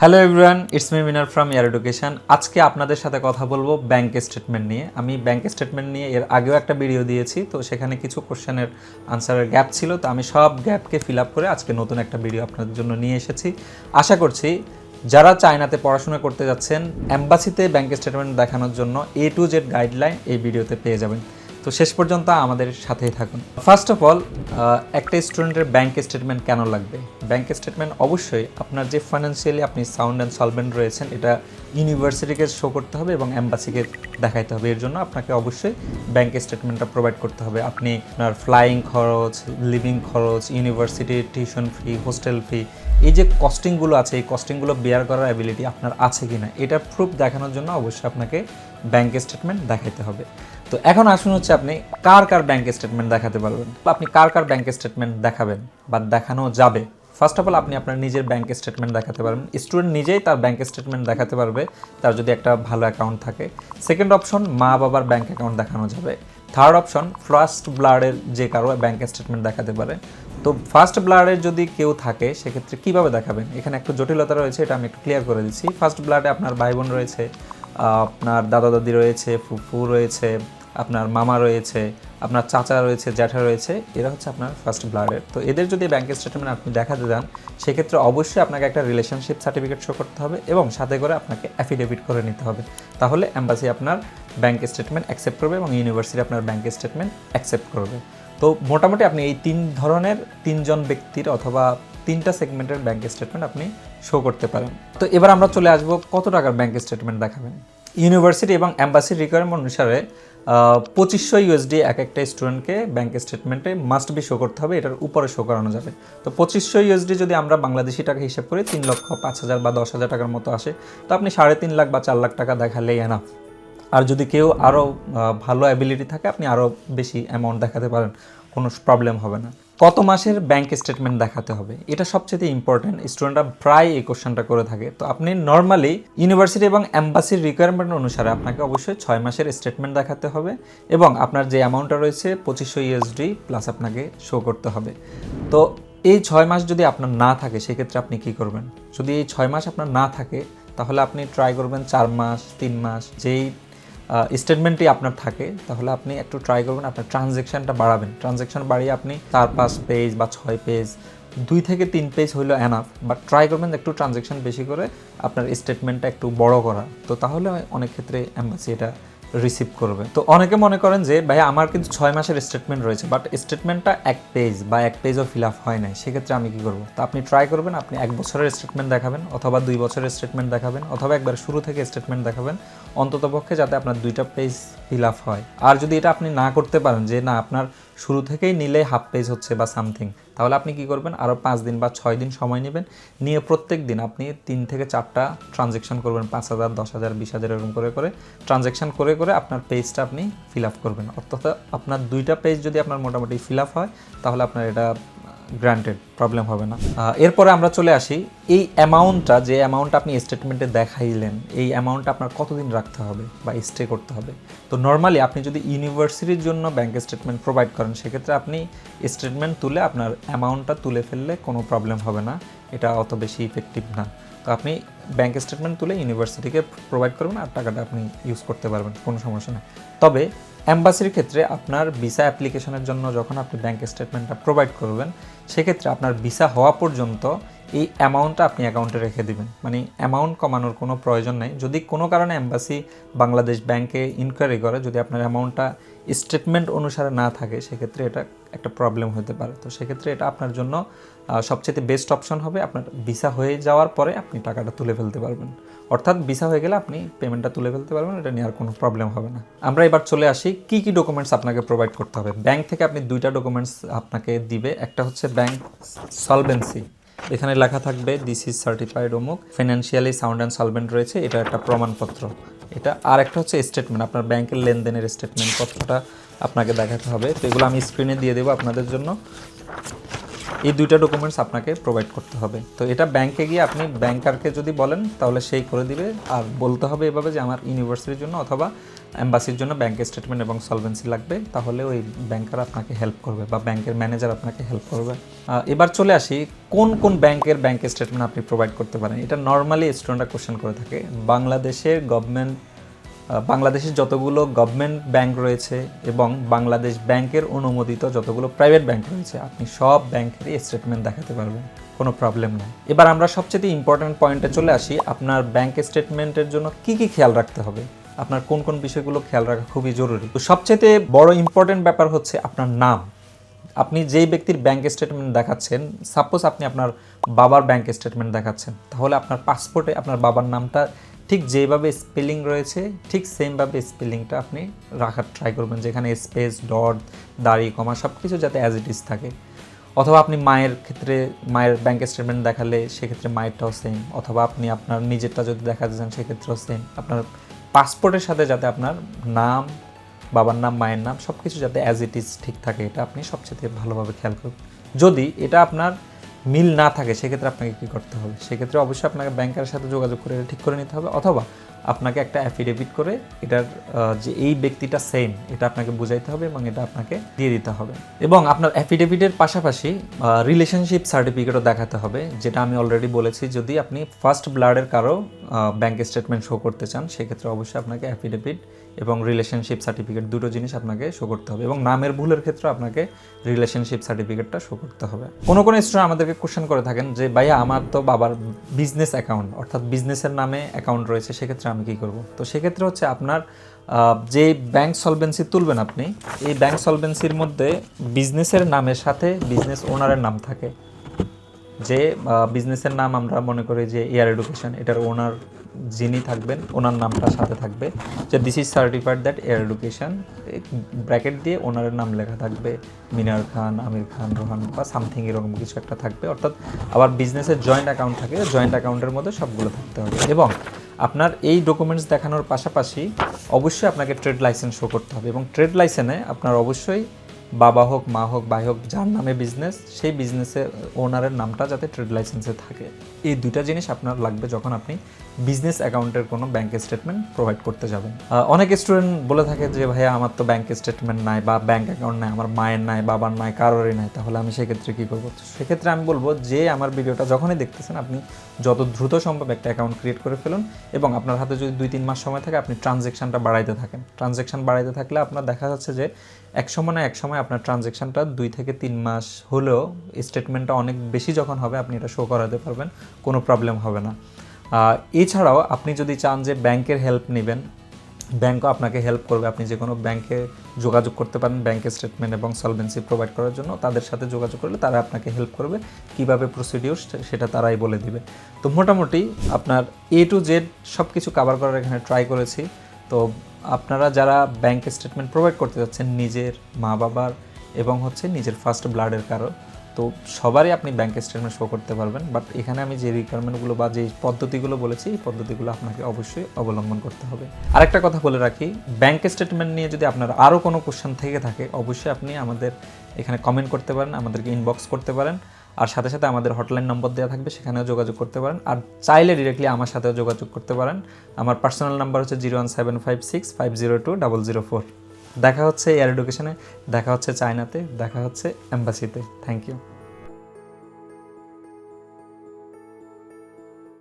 Hello everyone, it's me Minar from year education. আজকে আপনাদের সাথে কথা বলবো ব্যাংক স্টেটমেন্ট নিয়ে। আমি ব্যাংক স্টেটমেন্ট নিয়ে এর আগেও একটা ভিডিও দিয়েছি, তো সেখানে কিছু কোশ্চেনের আনসারের গ্যাপ ছিল, তো আমি সব গ্যাপকে ফিল আপ করে আজকে নতুন একটা ভিডিও আপনাদের জন্য নিয়ে এসেছি। আশা করছি যারা চায়নাতে পড়াশোনা করতে যাচ্ছেন, এম্বাসিতে ব্যাংক স্টেটমেন্ট দেখানোর জন্য A to Z গাইডলাইন এই ভিডিওতে পেয়ে যাবেন। তো শেষ পর্যন্ত আমাদের সাথেই থাকুন। ফার্স্ট অফ অল, একটা স্টুডেন্টের ব্যাংক স্টেটমেন্ট কেন লাগবে? ব্যাংক স্টেটমেন্ট অবশ্যই আপনার যে ফাইন্যান্সিয়ালি আপনি সাউন্ড অ্যান্ড সলভেন্ট রয়েছেন, এটা ইউনিভার্সিটিকে শো করতে হবে এবং এম্বাসিকে দেখাইতে হবে। এর জন্য আপনাকে অবশ্যই ব্যাংক স্টেটমেন্টটা প্রোভাইড করতে হবে। আপনি আপনার ফ্লাইং খরচ, লিভিং খরচ, ইউনিভার্সিটির টিউশন ফি, হোস্টেল ফি, এই যে কস্টিংগুলো আছে, এই কস্টিংগুলো বেয়ার করার অ্যাবিলিটি আপনার আছে কি না, এটা প্রুফ দেখানোর জন্য অবশ্যই আপনাকে ব্যাংক স্টেটমেন্ট দেখাইতে হবে। তো এখন আসুন হচ্ছে আপনি কার ব্যাংক স্টেটমেন্ট দেখাতে পারবেন, আপনি কার ব্যাংক স্টেটমেন্ট দেখাবেন বা দেখানো যাবে। ফার্স্ট অফ অল, আপনি আপনার নিজের ব্যাংক স্টেটমেন্ট দেখাতে পারবেন। স্টুডেন্ট নিজেই তার ব্যাংক স্টেটমেন্ট দেখাতে পারবে, তার যদি একটা ভালো অ্যাকাউন্ট থাকে। সেকেন্ড অপশন, মা বাবার ব্যাংক অ্যাকাউন্ট দেখানো যাবে। থার্ড অপশন, ফার্স্ট ব্লাডের যে কারো ব্যাংক স্টেটমেন্ট দেখাতে পারে। তো ফার্স্ট ব্লাডের যদি কেউ থাকে, সেক্ষেত্রে কীভাবে দেখাবেন? এখানে একটু জটিলতা রয়েছে, এটা আমি একটু ক্লিয়ার করে দিচ্ছি। ফার্স্ট ব্লাডে আপনার ভাই বোন রয়েছে, আপনার দাদা দাদি রয়েছে, ফুফু রয়েছে, আপনার মামা রয়েছে, আপনার চাচা রয়েছে, জ্যাঠা রয়েছে, এরা হচ্ছে আপনার ফার্স্ট ব্লাডের। তো এদের যদি ব্যাংক স্টেটমেন্ট আপনি দেখাতে যান, সেক্ষেত্রে অবশ্যই আপনাকে একটা রিলেশনশিপ সার্টিফিকেট শো করতে হবে এবং সাথে করে আপনাকে অ্যাফিডেভিট করে নিতে হবে। তাহলে এম্বাসি আপনার ব্যাংক স্টেটমেন্ট অ্যাকসেপ্ট করবে এবং ইউনিভার্সিটি আপনার ব্যাংক স্টেটমেন্ট অ্যাকসেপ্ট করবে। তো মোটামুটি আপনি এই তিনজন ব্যক্তির অথবা 3টা সেগমেন্টের ব্যাংক স্টেটমেন্ট আপনি শো করতে পারেন। তো এবার আমরা চলে আসবো কত টাকার ব্যাংক স্টেটমেন্ট দেখাবেন। ইউনিভার্সিটি এবং অ্যাম্বাসির রিকোয়ারমেন্ট অনুসারে 2500 USD এক একটা স্টুডেন্টকে ব্যাংক স্টেটমেন্টে মাস্ট বি শো করতে হবে, এটার উপরে শো করানো যাবে। তো 2500 USD যদি আমরা বাংলাদেশি টাকা হিসাব করি, 3,05,000 বা 10,000 টাকার মতো আসে। তো আপনি 3.5 লাখ বা 4 লাখ টাকা দেখালেই এনাফ। আর যদি কেউ আরও ভালো অ্যাবিলিটি থাকে, আপনি আরও বেশি অ্যামাউন্ট দেখাতে পারেন, কোনো প্রবলেম হবে না। কত মাসের ব্যাংক স্টেটমেন্ট দেখাতে হবে, এটা সবচেয়ে ইম্পর্টেন্ট। স্টুডেন্টরা প্রায় এই কোশ্চেনটা করে থাকে। তো আপনি নর্মালি ইউনিভার্সিটি এবং এম্বাসির রিকোয়ারমেন্ট অনুসারে আপনাকে অবশ্যই 6 মাসের স্টেটমেন্ট দেখাতে হবে এবং আপনার যে অ্যামাউন্টটা রয়েছে 2500 USD প্লাস আপনাকে শো করতে হবে। তো এই 6 মাস যদি আপনার না থাকে, সেক্ষেত্রে আপনি কি করবেন? যদি এই 6 মাস আপনার না থাকে, তাহলে আপনি ট্রাই করবেন 4 মাস, 3 মাস, যেই স্টেটমেন্টই আপনার থাকে, তাহলে আপনি একটু ট্রাই করবেন আপনার ট্রানজ্যাকশানটা বাড়াবেন। ট্রানজ্যাকশান বাড়িয়ে আপনি 4-5 পেজ বা 6 পেজ, 2 থেকে 3 পেজ হইলো এনাফ, বাট ট্রাই করবেন একটু ট্রানজ্যাকশান বেশি করে আপনার স্টেটমেন্টটা একটু বড় করা। তো তাহলে অনেক ক্ষেত্রে এম্বাসি এটা রিসিভ করবে। তো অনেকে মনে করেন যে ভাই আমার কিন্তু 6 মাসের স্টেটমেন্ট রয়েছে, বাট স্টেটমেন্টটা 1 পেজ বা 1 পেজও ফিল আপ হয় নাই, সেক্ষেত্রে আমি কী করবো? তো আপনি ট্রাই করবেন আপনি 1 বছরের স্টেটমেন্ট দেখাবেন, অথবা 2 বছরের স্টেটমেন্ট দেখাবেন, অথবা একবার শুরু থেকে স্টেটমেন্ট দেখাবেন, অন্ততপক্ষে যাতে আপনার 2টা পেজ ফিল আপ হয়। আর যদি এটা আপনি না করতে পারেন, যে না আপনার শুরু থেকেই নিলে হাফ পেজ হচ্ছে বা সামথিং, তাহলে আপনি কি করবেন? আরও 5 দিন বা 6 দিন সময় নেবেন, নিয়ে প্রত্যেক দিন আপনি 3 থেকে 4টা ট্রানজ্যাকশান করবেন, 5,000, 10,000, 20,000 এরকম করে ট্রানজ্যাকশান করে আপনার পেজটা আপনি ফিল আপ করবেন। অর্থাৎ আপনার 2টা পেজ যদি আপনার মোটামুটি ফিল আপ হয়, তাহলে আপনার এটা গ্রান্টেড, প্রবলেম হবে না। এরপরে আমরা চলে আসি এই অ্যামাউন্টটা, যে অ্যামাউন্টটা আপনি স্টেটমেন্টে দেখাইলেন, এই অ্যামাউন্টটা আপনার কতদিন রাখতে হবে বা স্টে করতে হবে। তো নর্মালি আপনি যদি ইউনিভার্সিটির জন্য ব্যাংক স্টেটমেন্ট প্রোভাইড করেন, সেক্ষেত্রে আপনি স্টেটমেন্ট তুলে আপনার অ্যামাউন্টটা তুলে ফেললে কোনো প্রবলেম হবে না, এটা অত বেশি ইফেক্টিভ না। তো আপনি ব্যাংক স্টেটমেন্ট তুলে ইউনিভার্সিটিকে প্রোভাইড করবেন আর টাকাটা আপনি ইউজ করতে পারবেন, কোনো সমস্যা নেই। তবে এম্বাসির ক্ষেত্রে আপনার ভিসা অ্যাপ্লিকেশনের জন্য যখন আপনি ব্যাংক স্টেটমেন্টটা প্রোভাইড করবেন, সেক্ষেত্রে আপনার ভিসা হওয়া পর্যন্ত এই অ্যামাউন্টটা আপনি অ্যাকাউন্টে রেখে দিবেন। মানে অ্যামাউন্ট কমানোর কোনো প্রয়োজন নেই। যদি কোনো কারণে এম্বাসি বাংলাদেশ ব্যাংকে ইনকোয়ারি করে, যদি আপনার অ্যামাউন্টটা স্টেটমেন্ট অনুসারে না থাকে, সেক্ষেত্রে এটা একটা প্রবলেম হতে পারে। তো সেক্ষেত্রে এটা আপনার জন্য সবচেয়ে বেস্ট অপশন হবে, আপনার ভিসা হয়ে যাওয়ার পরে আপনি টাকাটা তুলে ফেলতে পারবেন। অর্থাৎ ভিসা হয়ে গেলে আপনি পেমেন্টটা তুলে ফেলতে পারবেন, এটা নিয়ে আর কোনো প্রবলেম হবে না। আমরা এবার চলে আসি কী ডকুমেন্টস আপনাকে প্রোভাইড করতে হবে। ব্যাংক থেকে আপনি 2টা ডকুমেন্টস আপনাকে দিবে। একটা হচ্ছে ব্যাংক সলভেন্সি, এখানে লেখা থাকবে দিস ইজ সার্টিফাইড অমুক, ফিনান্সিয়ালি সাউন্ড অ্যান্ড সলভেন্ট রয়েছে, এটা একটা প্রমাণপত্র এটা। আর একটা হচ্ছে স্টেটমেন্ট, আপনার ব্যাংকের লেনদেনের স্টেটমেন্ট পত্রটা আপনাকে দেখাতে হবে। তো এগুলো আমি স্ক্রিনে দিয়ে দেবো আপনাদের জন্য। এই দুইটা ডকুমেন্টস আপনাকে প্রোভাইড করতে হবে। তো এটা ব্যাংকে গিয়ে আপনি ব্যাংকারকে যদি বলেন তাহলে সেই করে দিবে, আর বলতে হবে এভাবে যে আমার ইউনিভার্সিটির জন্য অথবা এম্বাসির জন্য ব্যাংক স্টেটমেন্ট এবং সলভেন্সি লাগবে, তাহলে ওই ব্যাংকার আপনাকে হেল্প করবে বা ব্যাংকের ম্যানেজার আপনাকে হেল্প করবে। এবার চলে আসি কোন কোন ব্যাংকের ব্যাংক স্টেটমেন্ট আপনি প্রোভাইড করতে পারেন। এটা নর্মালি স্টুডেন্টরা কোশ্চেন করে থাকে। বাংলাদেশের যতগুলো গভর্নমেন্ট ব্যাংক রয়েছে এবং বাংলাদেশ ব্যাংকের অনুমোদিত যতগুলো প্রাইভেট ব্যাংক রয়েছে, আপনি সব ব্যাংকেরই স্টেটমেন্ট দেখাতে পারবেন, কোনো প্রবলেম নেই। এবার আমরা সবচেয়ে ইম্পর্ট্যান্ট পয়েন্টে চলে আসি, আপনার ব্যাংক স্টেটমেন্টের জন্য কি কি খেয়াল রাখতে হবে, আপনার কোন কোন বিষয়গুলো খেয়াল রাখা খুবই জরুরি। তো সবচেয়ে বড় ইম্পর্ট্যান্ট ব্যাপার হচ্ছে আপনার নাম। আপনি যেই ব্যক্তির ব্যাংক স্টেটমেন্ট দেখাচ্ছেন, সাপোজ আপনি আপনার বাবার ব্যাংক স্টেটমেন্ট দেখাচ্ছেন, তাহলে আপনার পাসপোর্টে আপনার বাবার নামটা ঠিক যেভাবে স্পেলিং রয়েছে ঠিক সেমভাবে স্পেলিংটা আপনি রাখার ট্রাই করবেন, যেখানে স্পেস, ডট, দাড়ি, কমা সব কিছু যাতে অ্যাজ ইট ইজ থাকে। অথবা আপনি মায়ের ক্ষেত্রে মায়ের ব্যাংক স্টেটমেন্ট দেখালে সেক্ষেত্রে মায়েরটাও সেম, অথবা আপনি আপনার নিজেরটা যদি দেখাতে চান সেক্ষেত্রেও সেম। আপনার পাসপোর্টের সাথে যাতে আপনার নাম, বাবার নাম, মায়ের নাম সব কিছু যাতে অ্যাজ ইট ইজ ঠিক থাকে, এটা আপনি সবচেয়ে ভালোভাবে খেয়াল করুন। যদি এটা আপনার মিল না থাকে সেক্ষেত্রে আপনাকে কী করতে হবে, সেক্ষেত্রে অবশ্যই আপনাকে ব্যাংকের সাথে যোগাযোগ করে ঠিক করে নিতে হবে, অথবা আপনাকে একটা অ্যাফিডেভিট করে এটার যে এই ব্যক্তিটা সেম এটা আপনাকে বুঝাইতে হবে এবং এটা আপনাকে দিয়ে দিতে হবে। এবং আপনার অ্যাফিডেভিটের পাশাপাশি রিলেশনশিপ সার্টিফিকেটও দেখাতে হবে, যেটা আমি অলরেডি বলেছি। যদি আপনি ফার্স্ট ব্লাডের কারো ব্যাংক স্টেটমেন্ট শো করতে চান সেক্ষেত্রে অবশ্যই আপনাকে অ্যাফিডেভিট এবং রিলেশনশিপ সার্টিফিকেট দুটো জিনিস আপনাকে শো করতে হবে, এবং নামের ভুলের ক্ষেত্রে আপনাকে রিলেশনশিপ সার্টিফিকেটটা শো করতে হবে। কোনো স্টুডেন্ট আমাদেরকে কোশ্চেন করে থাকেন যে ভাইয়া আমার তো বাবার বিজনেস অ্যাকাউন্ট অর্থাৎ বিজনেসের নামে অ্যাকাউন্ট রয়েছে, সেক্ষেত্রে আমি কী করব। তো সেক্ষেত্রে হচ্ছে আপনার যে ব্যাংক সলভেন্সি তুলবেন আপনি, এই ব্যাংক সলভেন্সির মধ্যে বিজনেসের নামের সাথে বিজনেস ওনারের নাম থাকে। যে বিজনেসের নাম আমরা মনে করি যে এয়ার এডুকেশন, এটার ওনার যিনি থাকবেন ওনার নামটা সাথে থাকবে, যে this is certified that air education, bracket দিয়ে ওনারের নাম লেখা থাকবে, মিনার খান, আমির খান, রোহান বা সামথিং এরকম কিছু একটা থাকবে। অর্থাৎ আবার বিজনেসের জয়েন্ট অ্যাকাউন্ট থাকে, জয়েন্ট অ্যাকাউন্টের মধ্যে সবগুলো থাকতে হবে। এবং আপনার এই ডকুমেন্টস দেখানোর পাশাপাশি অবশ্যই আপনাকে ট্রেড লাইসেন্স শো করতে হবে, এবং ট্রেড লাইসেন্সে আপনার অবশ্যই বাবা হোক, মা হোক, ভাই হোক, যার নামে বিজনেস সেই বিজনেসের ওনারের নামটা যাতে ট্রেড লাইসেন্সে থাকে। এই দুইটা জিনিস আপনার লাগবে যখন আপনি বিজনেস অ্যাকাউন্টের কোনো ব্যাংক স্টেটমেন্ট প্রোভাইড করতে যাবেন। অনেক স্টুডেন্ট বলে থাকে যে ভাইয়া আমার তো ব্যাংক স্টেটমেন্ট নাই বা ব্যাংক অ্যাকাউন্ট নাই, আমার মায়ের নাই, বাবার নাই, কারোরই নাই, তাহলে আমি সেক্ষেত্রে কী করবো। সেক্ষেত্রে আমি বলবো যে আমার ভিডিওটা যখনই দেখতেছেন আপনি যত দ্রুত সম্ভব একটা অ্যাকাউন্ট ক্রিয়েট করে ফেলুন, এবং আপনার হাতে যদি 2-3 মাস সময় থাকে আপনি ট্রানজ্যাকশানটা বাড়াইতে থাকেন। ট্রানজ্যাকশান বাড়াইতে থাকলে আপনার দেখা যাচ্ছে যে এক সময় আপনার ট্রানজ্যাকশানটা 2 থেকে 3 মাস হলেও স্টেটমেন্টটা অনেক বেশি যখন হবে আপনি এটা শো করাতে পারবেন, কোনো প্রবলেম হবে না। এছাড়াও আপনি যদি চান যে ব্যাংকের হেল্প নেবেন, ব্যাংকও আপনাকে হেল্প করবে। আপনি যে কোনো ব্যাংকে যোগাযোগ করতে পারেন ব্যাংকের স্টেটমেন্ট এবং সলভেন্সি প্রোভাইড করার জন্য, তাদের সাথে যোগাযোগ করলে তারা আপনাকে হেল্প করবে, কীভাবে প্রসিডিউর সেটা তারাই বলে দিবে। তো মোটামুটি আপনার A to Z সব কিছু কভার করার এখানে ট্রাই করেছি। তো আপনারা যারা ব্যাংক স্টেটমেন্ট প্রোভাইড করতে যাচ্ছেন নিজের, মা বাবার এবং নিজের ফার্স্ট ব্লাডের কারো, তো সবারই আপনি ব্যাংক স্টেটমেন্ট শো করতে পারবেন। বাট এখানে আমি যে রিকোয়ারমেন্টগুলো বা যে পদ্ধতিগুলো বলেছি এই পদ্ধতিগুলো আপনাকে অবশ্যই অবলম্বন করতে হবে। আরেকটা কথা বলে রাখি, ব্যাংক স্টেটমেন্ট নিয়ে যদি আপনার আরও কোনো কোশ্চেন থেকে থাকে অবশ্যই আপনি আমাদের এখানে কমেন্ট করতে পারেন, আমাদেরকে ইনবক্স করতে পারেন, আর সাথে সাথে আমাদের হটলাইন নম্বর দেওয়া থাকবে, সেখানেও যোগাযোগ করতে পারেন। আর চাইলে ডিরেক্টলি আমার সাথেও যোগাযোগ করতে পারেন। আমার পার্সোনাল নাম্বার হচ্ছে 01756502004। দেখা হচ্ছে এয়ার এডুকেশনে, দেখা হচ্ছে চায়নাতে, দেখা হচ্ছে এম্বাসিতে। Thank you.